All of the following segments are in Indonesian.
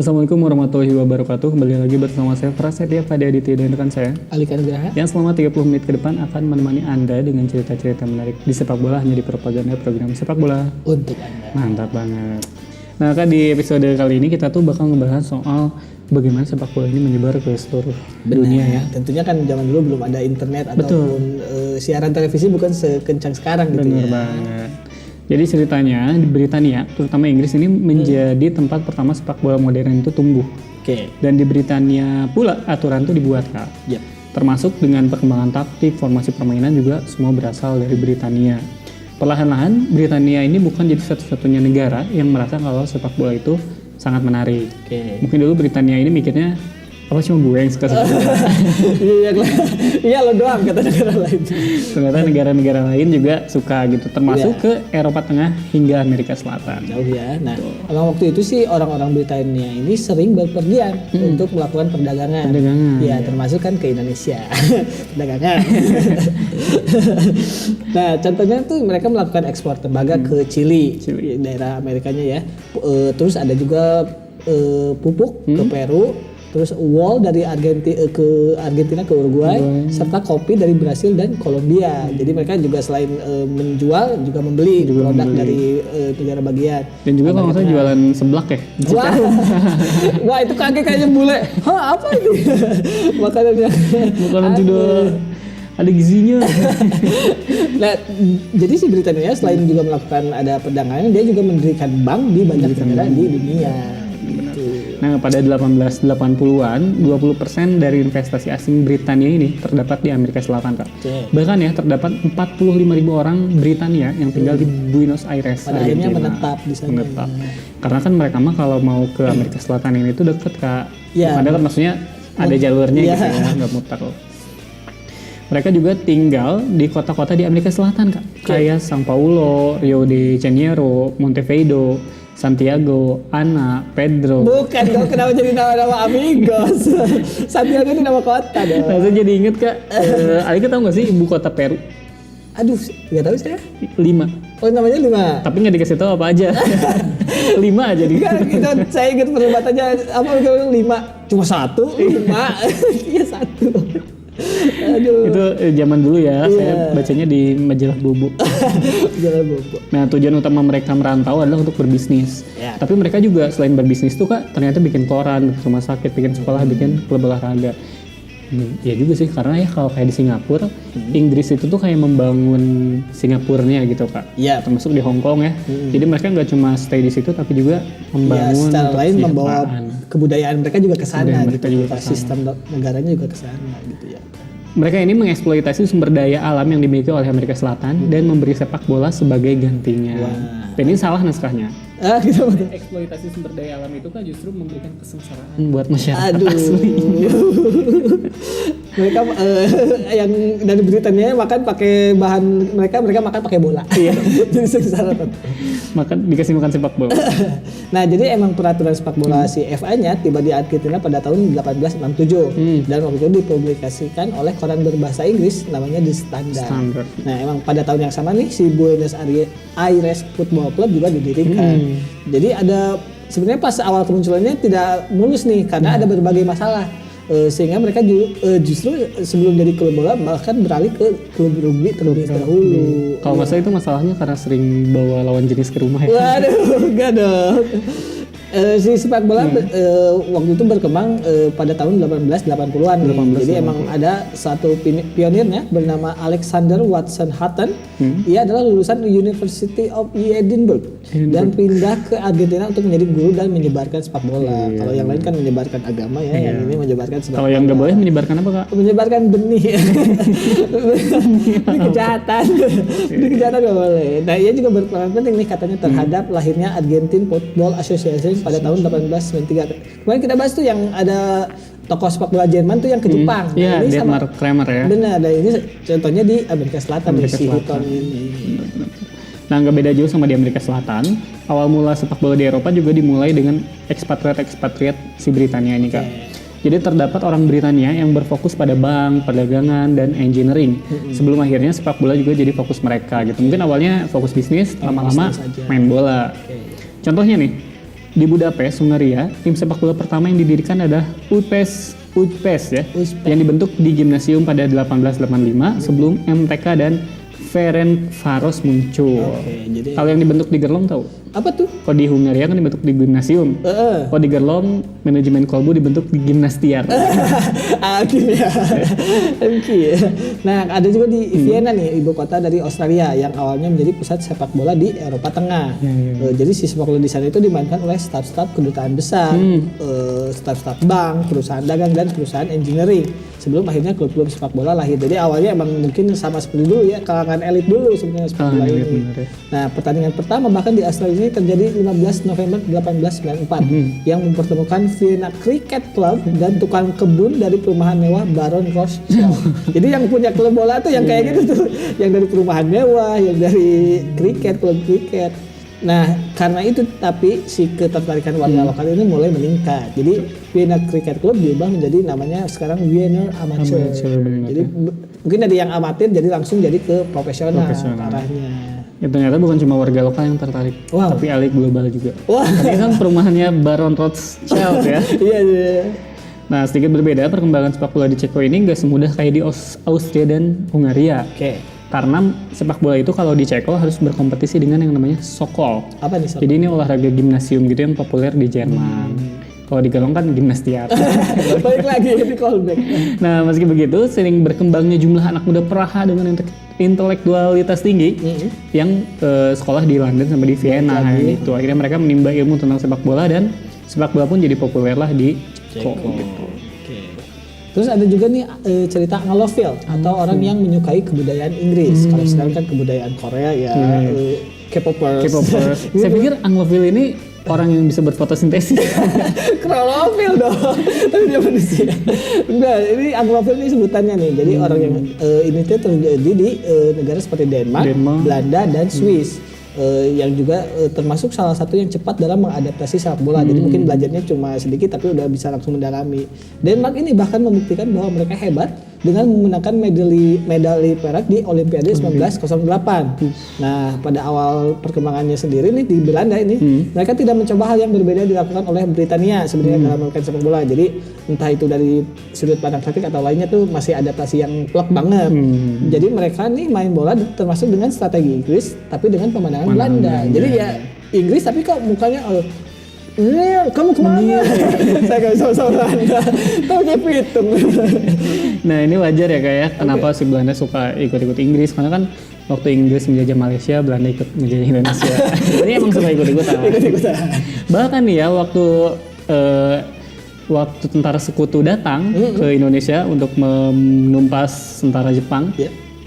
Assalamualaikum warahmatullahi wabarakatuh. Kembali lagi bersama saya Prasetya Fadi Aditya dan rekan saya Alika Nugraha yang selama 30 menit ke depan akan menemani Anda dengan cerita-cerita menarik di sepak bola hanya di propaganda program sepak bola untuk Anda. Mantap banget. Nah Kak, di episode kali ini kita tuh bakal ngebahas soal bagaimana sepak bola ini menyebar ke seluruh dunia ya. Tentunya kan zaman dulu belum ada internet ataupun siaran televisi bukan sekencang sekarang gitu Bener ya. banget. Jadi ceritanya di Britania, terutama Inggris ini menjadi tempat pertama sepak bola modern itu tumbuh. Oke. Dan di Britania pula aturan itu dibuat Kak. Yap. Termasuk dengan perkembangan taktik, formasi permainan juga semua berasal dari Britania. Perlahan-lahan Britania ini bukan jadi satu-satunya negara yang merasa kalau sepak bola itu sangat menarik. Oke. Mungkin dulu Britania ini mikirnya apa cuma gue yang suka sepak bola. Iya lo doang kata negara lain. Ternyata negara-negara lain juga suka gitu, termasuk ke Eropa Tengah hingga Amerika Selatan. Jauh ya. Nah, emang waktu itu sih orang-orang Britania ini sering berpergian untuk melakukan perdagangan. Ya, termasuk kan ke Indonesia. Perdagangan. Nah, contohnya tuh mereka melakukan ekspor tembaga ke Chili, daerah Amerikanya ya. Terus ada juga pupuk ke Peru. Terus wool dari Argentina ke Uruguay, serta kopi dari Brasil dan Kolombia. Jadi mereka juga selain menjual juga membeli produk dari negara bagian. Dan juga kalau nggak salah jualan seblak ya. Wah itu kaget kayaknya bule. Hah apa itu? Makanannya. Makanan sudah ada gizinya. Nah, jadi si Britania selain juga melakukan ada perdagangan, dia juga mendirikan bank di banyak negara di dunia. Nah, pada 1880-an, 20% dari investasi asing Britania ini terdapat di Amerika Selatan, Kak. Bahkan ya, terdapat 45.000 orang Britania yang tinggal di Buenos Aires, pada akhirnya menetap di sana. Karena kan mereka mah kalau mau ke Amerika Selatan ini tuh deket, Kak. Ya. Ada kan maksudnya ada jalurnya gitu ya, nggak muter loh. Mereka juga tinggal di kota-kota di Amerika Selatan, Kak. Kayak São Paulo, Rio de Janeiro, Montevideo, Santiago, Ana, Pedro. Bukan dong, kenapa jadi nama-nama amigos? Santiago itu nama kota dong. Nah, saya jadi inget Kak, Alika tahu nggak sih ibu kota Peru? Aduh, nggak tahu saya. 5. Oh namanya 5. Tapi nggak dikasih tahu apa aja. 5 aja di. Kan itu saya ingat perdebatannya apa 5. Cuma 1, 5. Iya 1. Aduh. Itu zaman dulu ya, saya bacanya di majalah Bobo. Majalah Bobo. Nah, tujuan utama mereka merantau adalah untuk berbisnis. Ya. Tapi mereka juga selain berbisnis tuh Kak, ternyata bikin koran, bikin rumah sakit, bikin sekolah, bikin klub olahraga. Ya juga sih, karena ya kalau kayak di Singapura, Inggris itu tuh kayak membangun Singapurnya gitu Kak. Iya. Termasuk di Hong Kong ya. Jadi mereka nggak cuma stay di situ, tapi juga membangun. Secara lain membawa kesejahteraan. kebudayaan mereka juga ke sana Mereka gitu. juga kesana. Sistem negaranya juga ke sana gitu ya. Mereka ini mengeksploitasi sumber daya alam yang dimiliki oleh Amerika Selatan dan memberi sepak bola sebagai gantinya. Dan ini salah naskahnya. Gitu. Eksploitasi sumber daya alam itu kan justru memberikan kesengsaraan buat masyarakat Aduh. asli. Mereka yang dari Britania makan pakai bahan mereka makan pakai bola. Iya. Jadi sengsara. Dikasih makan sepak bola. Nah, jadi emang peraturan sepak bola si FA-nya tiba di Argentina pada tahun 1867 dan waktu itu dipublikasikan oleh koran berbahasa Inggris namanya The Standard. Nah, emang pada tahun yang sama nih si Buenos Aires Football Club juga didirikan. Jadi ada sebenarnya pas awal kemunculannya tidak mulus nih karena ada berbagai masalah. Sehingga mereka justru sebelum jadi klub bola bahkan beralih ke klub rugby terlebih dahulu. Kalau nggak salah itu masalahnya karena sering bawa lawan jenis ke rumah ya. Waduh, enggak dong. Si sepak bola waktu itu berkembang pada tahun 1880-an. Jadi emang ada satu pionirnya bernama Alexander Watson Hutton. Ia adalah lulusan University of Edinburgh dan pindah ke Argentina untuk menjadi guru dan menyebarkan sepak bola. Kalau yang lain kan menyebarkan agama ya, yang ini menyebarkan sepak bola. Kalau yang nggak boleh menyebarkan apa Kak? Menyebarkan benih. Ini kejahatan. Ini kejahatan nggak boleh. Nah, ia juga berperan penting nih katanya terhadap lahirnya Argentine Football Association pada tahun 1893. Kemarin kita bahas tuh yang ada tokoh sepak bola Jerman tuh yang ke Jepang. Iya, ini sama Dietmar Kramer ya. benar, dan ini contohnya di Amerika Selatan si Hutton ini. Nah, nggak beda jauh sama di Amerika Selatan. Awal mula sepak bola di Eropa juga dimulai dengan ekspatriat si Britania ini Kak. Jadi terdapat orang Britania yang berfokus pada bank, perdagangan, dan engineering. Sebelum akhirnya sepak bola juga jadi fokus mereka gitu. Mungkin awalnya fokus bisnis, lama-lama main bola. Contohnya nih, Di Budapest, Hungaria, tim sepak bola pertama yang didirikan adalah UJPES ya, yang dibentuk di gimnasium pada 1885 sebelum MTK dan Ferencváros muncul. Jadi kalau yang dibentuk di Gerlong tahu? apa tuh? Kalau di Hungaria kan dibentuk di gimnasium. Kalau di Gerlong, manajemen kolbu dibentuk di gimnastiar. Gitu ya. Nah, ada juga di Vienna nih, ibu kota dari Australia yang awalnya menjadi pusat sepak bola di Eropa Tengah. Jadi si sepak bola di sana itu dimainkan oleh staf-staf kedutaan besar, staf-staf bank, perusahaan dagang dan perusahaan engineering. Sebelum akhirnya klub-klub sepak bola lahir. Jadi awalnya emang mungkin sama seperti dulu ya, kalangan elit dulu sebenarnya sepak bola ini. Nah, pertandingan pertama bahkan di Australia ini terjadi 15 November 1894 yang mempertemukan Vienna Cricket Club dan tukang kebun dari perumahan mewah Baron Rothschild. Jadi yang punya klub bola tuh yang kayak gitu tuh, yang dari perumahan mewah, yang dari klub kriket. Nah, karena itu tapi si ketertarikan warga lokal ini mulai meningkat. Jadi Vienna Cricket Club diubah menjadi namanya sekarang Wiener Amateur. Jadi mungkin dari yang amatir jadi langsung jadi ke profesional arahnya. Ya, ternyata bukan cuma warga lokal yang tertarik, tapi elit global juga. Ini kan perumahannya Baron Rothschild ya. Iya. Nah, sedikit berbeda perkembangan sepak bola di Ceko ini nggak semudah kayak di Austria dan Hungaria. Karena sepak bola itu kalau di Ceko harus berkompetisi dengan yang namanya Sokol. Apa nih Sokol? Jadi ini olahraga gimnasium gitu yang populer di Jerman. Kalau di Gerlong kan gimnastiar. Balik lagi di callback. Nah, meski begitu, sering berkembangnya jumlah anak muda Praha dengan intelektualitas tinggi yang sekolah di London sama di Vienna gitu. Akhirnya mereka menimba ilmu tentang sepak bola dan sepak bola pun jadi populer lah di Ceko gitu. Terus ada juga nih cerita Anglophile atau orang yang menyukai kebudayaan Inggris. Kalau sekarang kan kebudayaan Korea ya, K-popers. Saya pikir Anglophile ini orang yang bisa berfotosintesis. Krolofil dong, tapi dia manusia. Enggak, ini Anglophile ini sebutannya nih. Jadi orang yang ini tuh terjadi di negara seperti Denmark, Belanda dan Swiss. Yang juga termasuk salah satu yang cepat dalam mengadaptasi sepak bola. Jadi mungkin belajarnya cuma sedikit tapi udah bisa langsung mendalami. Denmark ini bahkan membuktikan bahwa mereka hebat dengan memenangkan medali perak di Olimpiade 1908. Nah, pada awal perkembangannya sendiri nih di Belanda ini, mereka tidak mencoba hal yang berbeda dilakukan oleh Britania sebenarnya dalam melakukan sepak bola. Jadi entah itu dari sudut pandang taktik atau lainnya tuh masih adaptasi yang plek banget. Jadi mereka nih main bola termasuk dengan strategi Inggris tapi dengan pemandangan Belanda. Jadi ya Inggris tapi kok mukanya kamu kemana? Saya gak bisa sama Anda. Tahu kayak pitung. Nah, ini wajar ya kayak kenapa si Belanda suka ikut-ikut Inggris, karena kan waktu Inggris menjajah Malaysia, Belanda ikut menjajah Indonesia. Jadi emang suka ikut-ikutan. Bahkan nih ya waktu tentara sekutu datang ke Indonesia untuk menumpas tentara Jepang,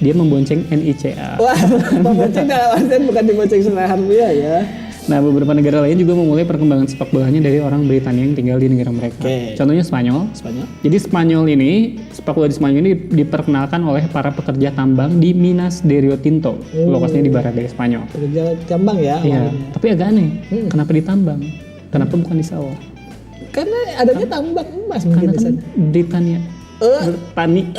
dia membonceng NICA. Wah, membonceng dalam artian bukan dibonceng secara harfiah ya. Nah, beberapa negara lain juga memulai perkembangan sepak bolanya dari orang Britania yang tinggal di negara mereka. Contohnya Spanyol. Jadi Spanyol ini, sepak bola di Spanyol ini diperkenalkan oleh para pekerja tambang di Minas de Rio Tinto, lokasinya di barat dari Spanyol. Pekerja tambang ya? Iya, tapi agak aneh. Kenapa ditambang? Kenapa bukan di sawah? Karena adanya tambang emas mungkin di sana. Britania. Bertani.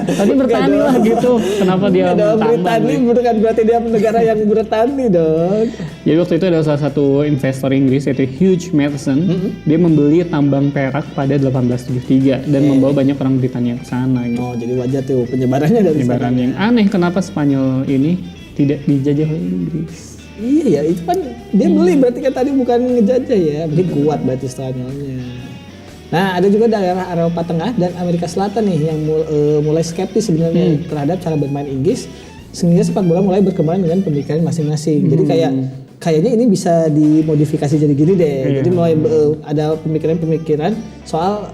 Tapi bertani lah gitu. Kenapa dia tambang? Bertani bukan berarti dia negara yang bertani dong. Jadi waktu itu ada salah satu investor Inggris yaitu Hugh Matheson. Dia membeli tambang perak pada 1873 dan membawa banyak orang Britania ke sana gitu. Oh, jadi wajar tuh penyebarannya dari penyebaran yang aneh. Kenapa Spanyol ini tidak dijajah oleh Inggris? Iya ya, itu kan dia beli berarti kan tadi bukan ngejajah ya. Mungkin kuat berarti Spanyolnya. Nah, ada juga daerah Eropa Tengah dan Amerika Selatan nih yang mulai skeptis sebenarnya terhadap cara bermain Inggris, sehingga sepak bola mulai berkembang dengan pemikiran masing-masing. Jadi kayaknya ini bisa dimodifikasi jadi gini deh. Jadi mulai ada pemikiran-pemikiran soal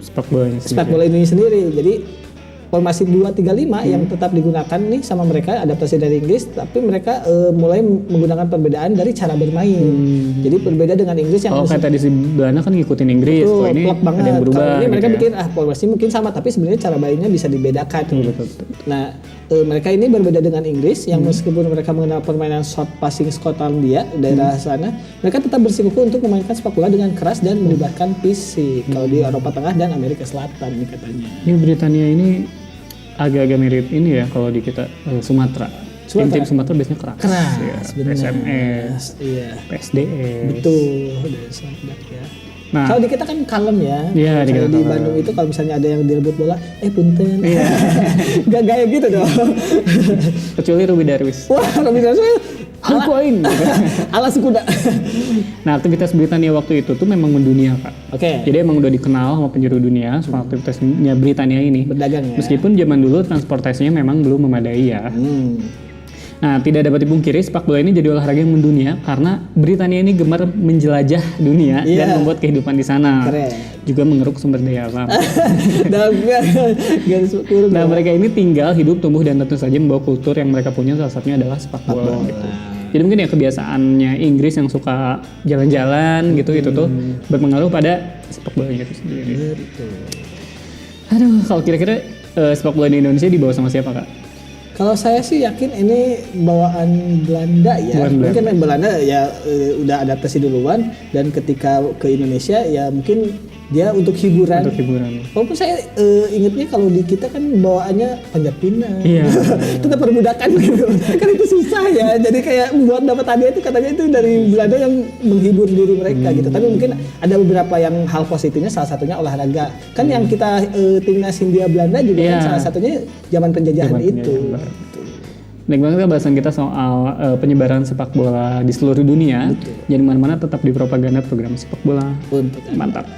sepak bola ini sendiri. Jadi formasi 2-3-5 yang tetap digunakan nih sama mereka, adaptasi dari Inggris, tapi mereka mulai menggunakan perbedaan dari cara bermain. Jadi berbeda dengan Inggris yang kayak tadi si Belanda kan ngikutin Inggris, kok ini banget. ada yang berubah. Kalau ini mereka gitu bikin formasi mungkin sama, tapi sebenarnya cara mainnya bisa dibedakan. Betul. Nah, mereka ini berbeda dengan Inggris yang meskipun mereka mengenal permainan short passing Skotlandia daerah sana, mereka tetap bersikukuh untuk memainkan sepak bola dengan keras dan melibatkan fisik. Kalau di Eropa Tengah dan Amerika Selatan nih katanya. Ini Britania ini agak-agak mirip ini ya kalau di kita Sumatera Tim-tim Sumatera biasanya keras. Keras, benar. SMS, Iya. PSDS. Betul, dari Semarang ya. Nah, Kalau di kita kan kalem ya. Iya, di Kalau kita di kalem. Bandung itu kalau misalnya ada yang direbut bola, punten. Gak gaya gitu dong. kecuali Ruby Darwis. Wah, Robin Darwish Poin. alas kuda. Nah, aktivitas Britania waktu itu tuh memang mendunia, Kak. Oke. Jadi emang udah dikenal sama penjuru dunia soal aktivitasnya Britania ini. Berdagang ya. Meskipun zaman dulu transportasinya memang belum memadai ya. Nah, tidak dapat dipungkiri sepak bola ini jadi olahraga yang mendunia karena Britania ini gemar menjelajah dunia Iya. dan membuat kehidupan di sana. Keren. Juga mengeruk sumber daya alam. Dalam garis kurung. Nah, mereka ini tinggal, hidup, tumbuh dan tentu saja membawa kultur yang mereka punya, salah satunya adalah sepak bola. Gitu. Jadi mungkin ya kebiasaannya Inggris yang suka jalan-jalan gitu itu tuh berpengaruh pada sepak bolanya itu sendiri. Betul. Aduh, kalau kira-kira sepak bola di Indonesia dibawa sama siapa, Kak? Kalau saya sih yakin ini bawaan Belanda ya. Bawaan Mungkin Belanda ya udah adaptasi duluan dan ketika ke Indonesia ya mungkin dia untuk hiburan. Untuk hiburan. Walaupun saya ingetnya kalau di kita kan bawaannya Panjat Pinang. Iya. Tetap perbudakan gitu. Kan itu susah ya. Jadi kayak buat dapat hadiah itu katanya itu dari Belanda yang menghibur diri mereka gitu. Tapi mungkin ada beberapa yang hal positifnya, salah satunya olahraga. Kan yang kita timnas Hindia Belanda juga kan Iya. salah satunya zaman penjajahan Zaman itu. penjajahan. Baik banget kan bahasan kita soal penyebaran sepak bola di seluruh dunia. Jadi mana-mana tetap di propaganda program sepak bola. Untuk Mantap.